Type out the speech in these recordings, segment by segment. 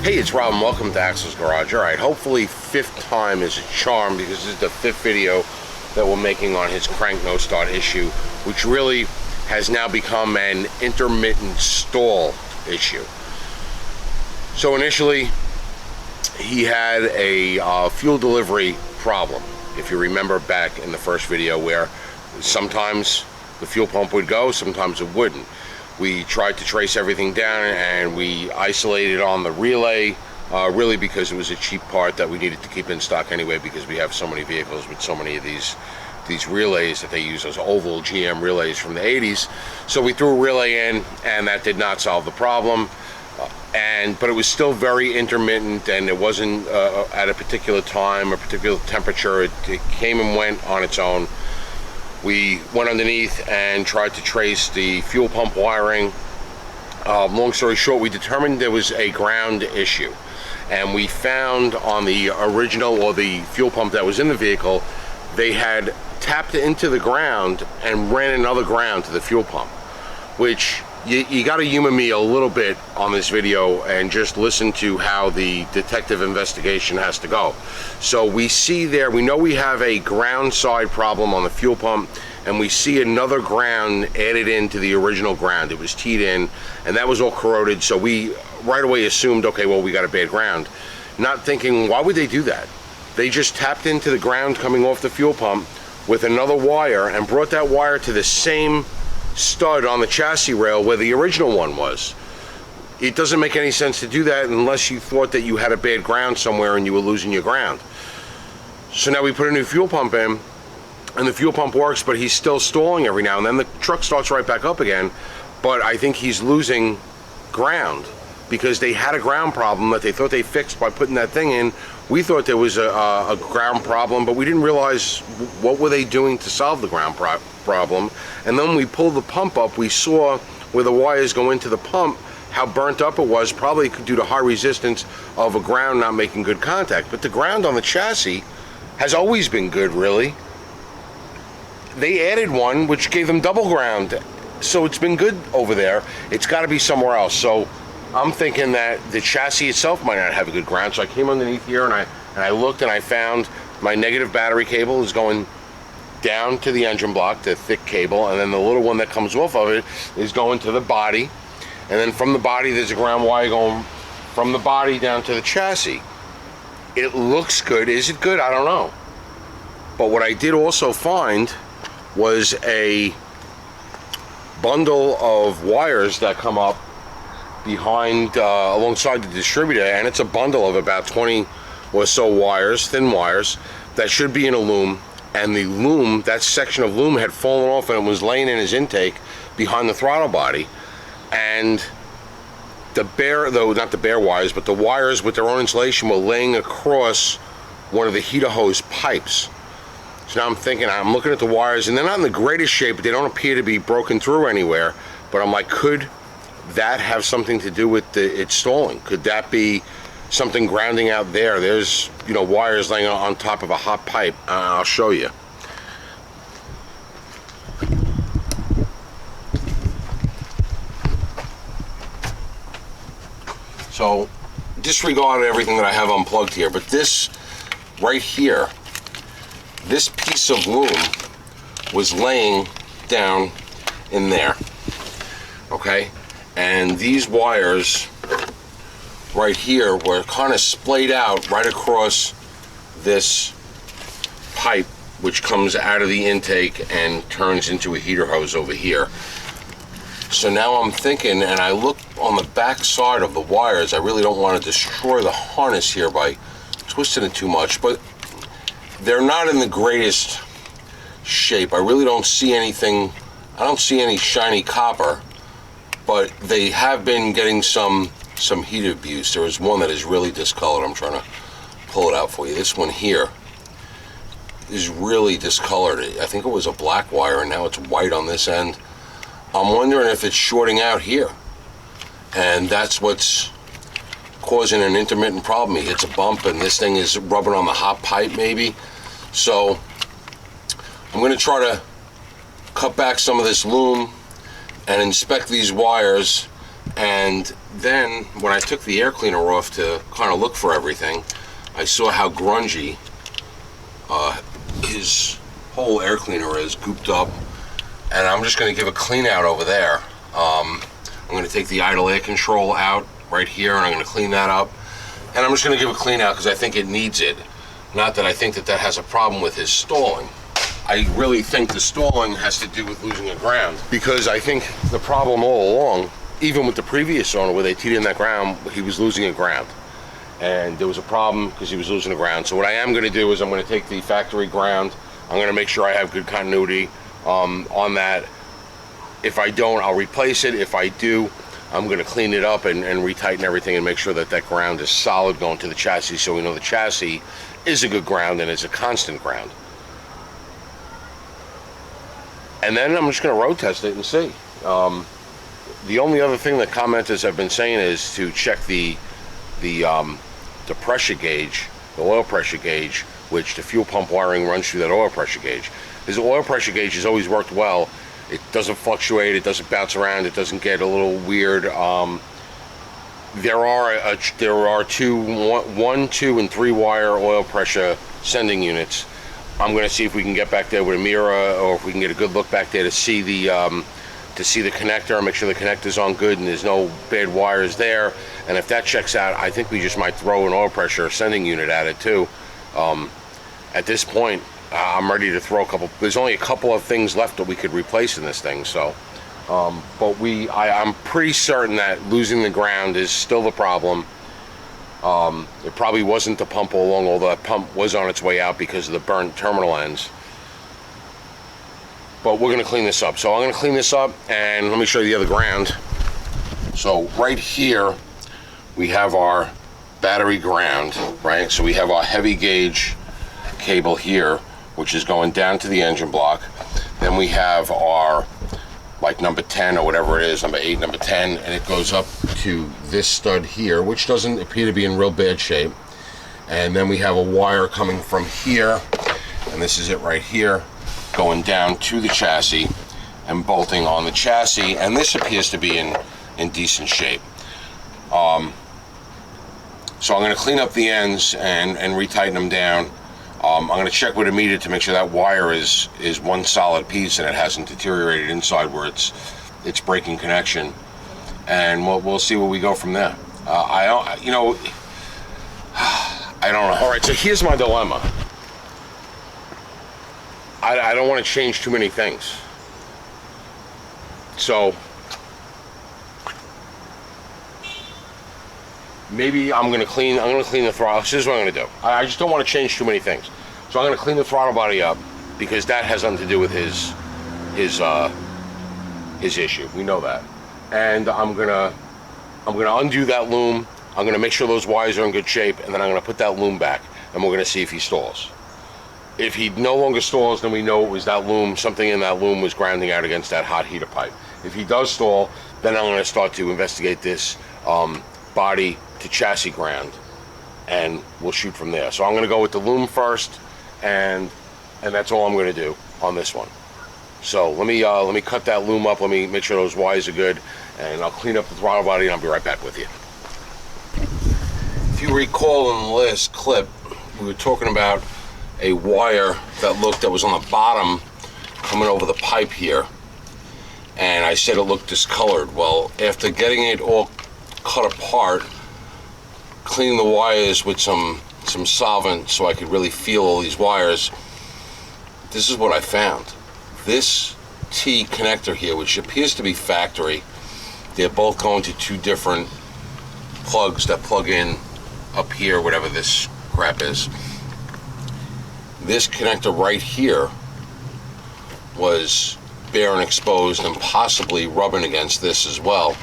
Hey, it's Rob and welcome to Axel's Garage. Alright, hopefully fifth time is a charm because this is the fifth video that we're making on his crank no start issue, which really has now become an intermittent stall issue. So initially, he had a fuel delivery problem. If you remember back in the first video where sometimes the fuel pump would go, sometimes it wouldn't. We tried to trace everything down and we isolated on the relay, really because it was a cheap part that we needed to keep in stock anyway, because we have so many vehicles with so many of these relays that they use, those oval GM relays from the 80s. So we threw a relay in and that did not solve the problem. But it was still very intermittent, and it wasn't at a particular time, a particular temperature. It came and went on its own. We went underneath and tried to trace the fuel pump wiring. Long story short, we determined there was a ground issue, and we found on the original, or the fuel pump that was in the vehicle, they had tapped into the ground and ran another ground to the fuel pump, which you got to humor me a little bit on this video and just listen to how the detective investigation has to go. So we see there, we know we have a ground side problem on the fuel pump, and we see another ground added into the original ground. It was teed in, and that was all corroded, so we right away assumed, okay, well, we got a bad ground. Not thinking, why would they do that? They just tapped into the ground coming off the fuel pump with another wire and brought that wire to the same stud on the chassis rail where the original one was. It doesn't make any sense to do that unless you thought that you had a bad ground somewhere and you were losing your ground. So now we put a new fuel pump in, and the fuel pump works, but he's still stalling every now and then. The truck starts right back up again, but I think he's losing ground because they had a ground problem that they thought they fixed by putting that thing in. We thought there was a ground problem, but we didn't realize what were they doing to solve the ground problem. And then when we pulled the pump up, we saw where the wires go into the pump, how burnt up it was, probably due to high resistance of a ground not making good contact. But the ground on the chassis has always been good, really. They added one which gave them double ground, so it's been good over there. It's got to be somewhere else. So I'm thinking that the chassis itself might not have a good ground. So I came underneath here and I looked, and I found my negative battery cable is going down to the engine block, the thick cable, and then the little one that comes off of it is going to the body, and then from the body there's a ground wire going from the body down to the chassis. It looks good. Is it good? I don't know. But what I did also find was a bundle of wires that come up behind alongside the distributor, and it's a bundle of about 20 or so wires, thin wires, that should be in a loom. And the loom, that section of loom had fallen off and it was laying in his intake behind the throttle body. And the not the bare wires, but the wires with their own insulation were laying across one of the heater hose pipes. So now I'm thinking, I'm looking at the wires, and they're not in the greatest shape, but they don't appear to be broken through anywhere. But I'm like, could that have something to do with it stalling? Could that be something grounding out there? There's, wires laying on top of a hot pipe. I'll show you. So disregard everything that I have unplugged here, but this right here, this piece of loom was laying down in there, okay? And these wires right here were kind of splayed out right across this pipe, which comes out of the intake and turns into a heater hose over here. So now I'm thinking, and I look on the back side of the wires, I really don't want to destroy the harness here by twisting it too much, but they're not in the greatest shape. I really don't see anything, I don't see any shiny copper, but they have been getting some heat abuse. There is one that is really discolored. I'm trying to pull it out for you. This one here is really discolored. I think it was a black wire and now it's white on this end. I'm wondering if it's shorting out here, and that's what's causing an intermittent problem. He hits a bump and this thing is rubbing on the hot pipe maybe. So I'm going to try to cut back some of this loom and inspect these wires And then when I took the air cleaner off to kind of look for everything, I saw how grungy his whole air cleaner is, gooped up. And I'm just going to give a clean out over there. I'm going to take the idle air control out right here, and I'm going to clean that up. And I'm just going to give a clean out because I think it needs it. Not that I think that that has a problem with his stalling. I really think the stalling has to do with losing the ground, because I think the problem all along, even with the previous owner where they teed in that ground, he was losing a ground. And there was a problem because he was losing the ground. So what I am going to do is I'm going to take the factory ground. I'm going to make sure I have good continuity on that. If I don't, I'll replace it. If I do, I'm going to clean it up and retighten everything and make sure that that ground is solid going to the chassis, so we know the chassis is a good ground and it's a constant ground. And then I'm just going to road test it and see. The only other thing that commenters have been saying is to check the pressure gauge, the oil pressure gauge, which the fuel pump wiring runs through that oil pressure gauge. Because the oil pressure gauge has always worked well. It doesn't fluctuate, it doesn't bounce around, it doesn't get a little weird. There are one, two, and 3 wire oil pressure sending units. I'm going to see if we can get back there with a mirror, or if we can get a good look back there to see the connector and make sure the connector's on good and there's no bad wires there. And if that checks out, I think we just might throw an oil pressure sending unit at it too. At this point, I'm ready to throw a couple. There's only a couple of things left that we could replace in this thing. So, but I'm pretty certain that losing the ground is still the problem. It probably wasn't the pump all along, although that pump was on its way out because of the burnt terminal ends. But we're going to clean this up. So I'm going to clean this up, and let me show you the other ground. So right here, we have our battery ground, right? So we have our heavy gauge cable here, which is going down to the engine block. Then we have our, like, number 10 or whatever it is, number 8, number 10, and it goes up to this stud here, which doesn't appear to be in real bad shape. And then we have a wire coming from here, and this is it right here, going down to the chassis and bolting on the chassis, and this appears to be in decent shape. So I'm going to clean up the ends and retighten them down. I'm going to check with a meter to make sure that wire is one solid piece and it hasn't deteriorated inside where it's breaking connection, and we'll see where we go from there. I don't know. All right, so here's my dilemma. I don't want to change too many things. So maybe I'm going to clean the throttle. This is what I'm going to do. I just don't want to change too many things. So I'm going to clean the throttle body up, because that has nothing to do with his issue. We know that. And I'm gonna undo that loom. I'm gonna make sure those wires are in good shape, and then I'm gonna put that loom back, and we're gonna see if he stalls. If he no longer stalls, then we know it was that loom. Something in that loom was grounding out against that hot heater pipe. If he does stall, then I'm gonna start to investigate this body to chassis ground, and we'll shoot from there. So I'm gonna go with the loom first, and that's all I'm gonna do on this one. So let me cut that loom up. Let me make sure those wires are good, and I'll clean up the throttle body, and I'll be right back with you. If you recall in the last clip, we were talking about a wire that was on the bottom coming over the pipe here, and I said it looked discolored. Well, after getting it all cut apart, cleaning the wires with some solvent so I could really feel all these wires, this is what I found. This T connector here, which appears to be factory, they're both going to 2 different plugs that plug in up here, whatever this crap is. This connector right here was bare and exposed, and possibly rubbing against this as well.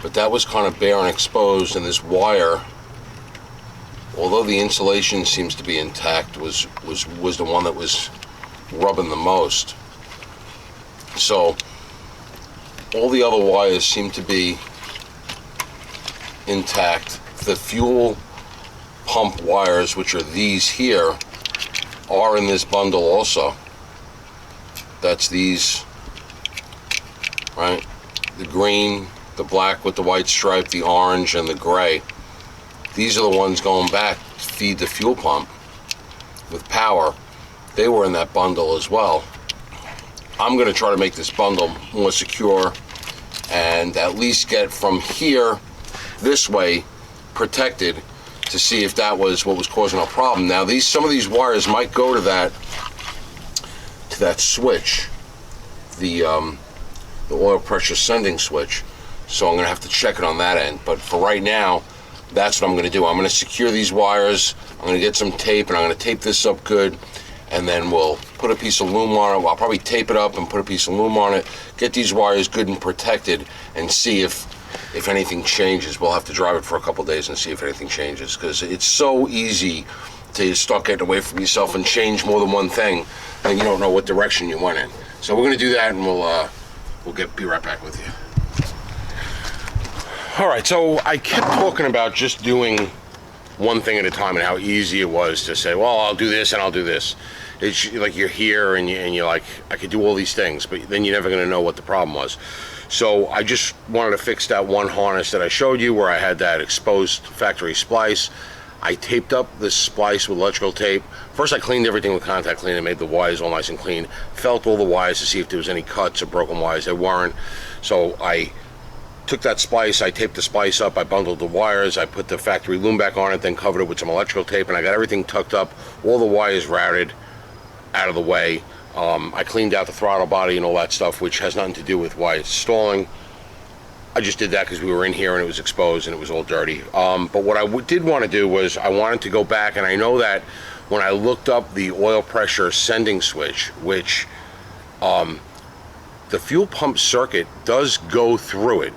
But that was kind of bare and exposed, and this wire, although the insulation seems to be intact, was the one that was rubbing the most. So all the other wires seem to be intact. The fuel pump wires, which are these here, are in this bundle also. That's these right? The green, the black with the white stripe, the orange, and the gray. These are the ones going back to feed the fuel pump with power. They were in that bundle as well. I'm going to try to make this bundle more secure and at least get from here this way protected to see if that was what was causing a problem. Now some of these wires might go to that switch, the oil pressure sending switch, so I'm going to have to check it on that end. But for right now, that's what I'm going to do. I'm going to secure these wires. I'm going to get some tape, and I'm going to tape this up good, and then we'll put a piece of loom on it. I'll probably tape it up and put a piece of loom on it, get these wires good and protected, and see if anything changes. We'll have to drive it for a couple days and see if anything changes, because it's so easy to start getting away from yourself and change more than one thing, and you don't know what direction you went in. So we're going to do that, and we'll be right back with you. All right, so I kept talking about just doing one thing at a time and how easy it was to say, well, I'll do this and I'll do this. It's like you're here and you're like, I could do all these things, but then you're never going to know what the problem was. So I just wanted to fix that one harness that I showed you where I had that exposed factory splice. I taped up this splice with electrical tape. First I cleaned everything with contact cleaner, made the wires all nice and clean, felt all the wires to see if there was any cuts or broken wires. There weren't. So I took that splice, I taped the splice up, I bundled the wires, I put the factory loom back on it, then covered it with some electrical tape, and I got everything tucked up, all the wires routed out of the way. I cleaned out the throttle body and all that stuff, which has nothing to do with why it's stalling. I just did that because we were in here and it was exposed and it was all dirty. But what I did want to do was I wanted to go back, and I know that when I looked up the oil pressure sending switch, which the fuel pump circuit does go through it.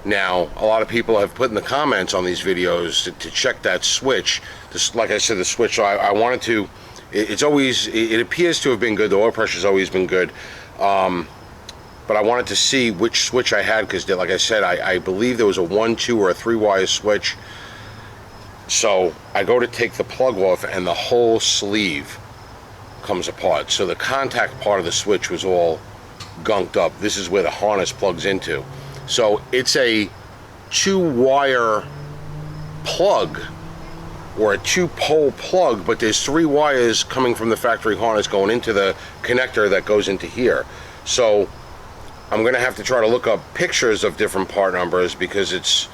Now, a lot of people have put in the comments on these videos to check that switch. This, like I said, the switch, so I wanted to, it appears to have been good. The oil pressure's always been good. But I wanted to see which switch I had, because like I said, I believe there was a 1, 2, or a 3-wire switch. So I go to take the plug off and the whole sleeve comes apart. So the contact part of the switch was all gunked up. This is where the harness plugs into. So it's a 2-wire plug, or a 2-pole plug, but there's 3 wires coming from the factory harness going into the connector that goes into here. So I'm going to have to try to look up pictures of different part numbers, because it's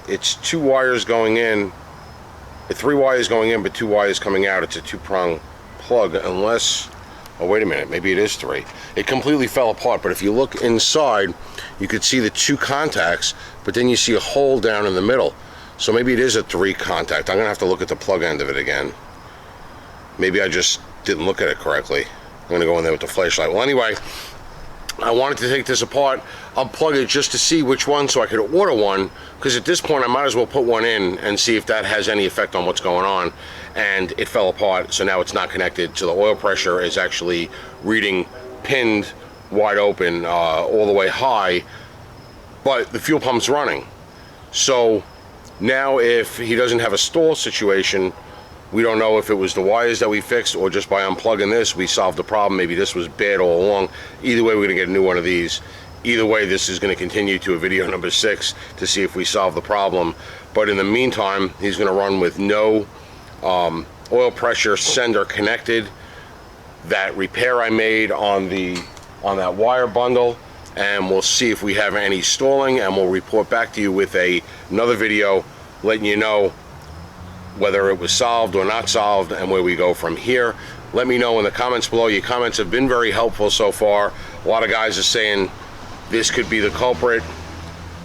2 wires going in, 3 wires going in, but 2 wires coming out. It's a 2-prong plug, unless, oh wait a minute, maybe it is 3. It completely fell apart, but if you look inside, you could see the 2 contacts, but then you see a hole down in the middle. So maybe it is a 3 contact. I'm going to have to look at the plug end of it again. Maybe I just didn't look at it correctly. I'm going to go in there with the flashlight. Well, anyway, I wanted to take this apart, unplug it just to see which one, so I could order one, because at this point I might as well put one in and see if that has any effect on what's going on. And it fell apart, so now it's not connected. So the oil pressure is actually reading pinned wide open, all the way high, but the fuel pump's running. So now if he doesn't have a stall situation, we don't know if it was the wires that we fixed, or just by unplugging this we solved the problem. Maybe this was bad all along. Either way, we're gonna get a new one of these. Either way, this is gonna continue to a video number 6 to see if we solve the problem. But in the meantime, he's gonna run with no oil pressure sender connected. That repair I made on that wire bundle, and we'll see if we have any stalling, and we'll report back to you with another video letting you know whether it was solved or not solved and where we go from here. Let me know in the comments below. Your comments have been very helpful so far. A lot of guys are saying this could be the culprit.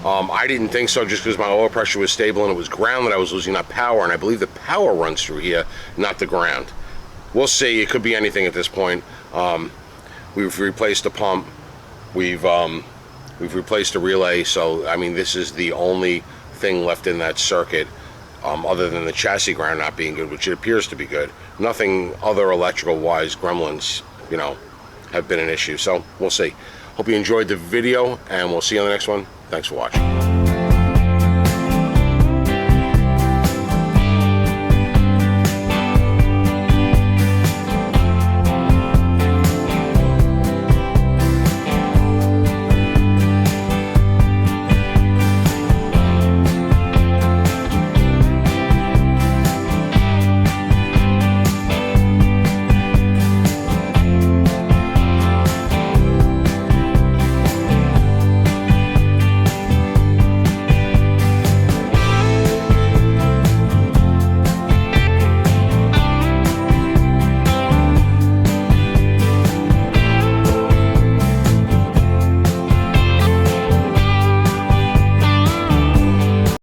I didn't think so, just because my oil pressure was stable and it was ground that I was losing, not power, and I believe the power runs through here, not the ground. We'll see. It could be anything at this point. We've replaced the pump. We've replaced the relay. So I mean, this is the only thing left in that circuit, other than the chassis ground not being good, which it appears to be good. Nothing other electrical wise gremlins, you know, have been an issue. So we'll see. Hope you enjoyed the video, and we'll see you on the next one. Thanks for watching.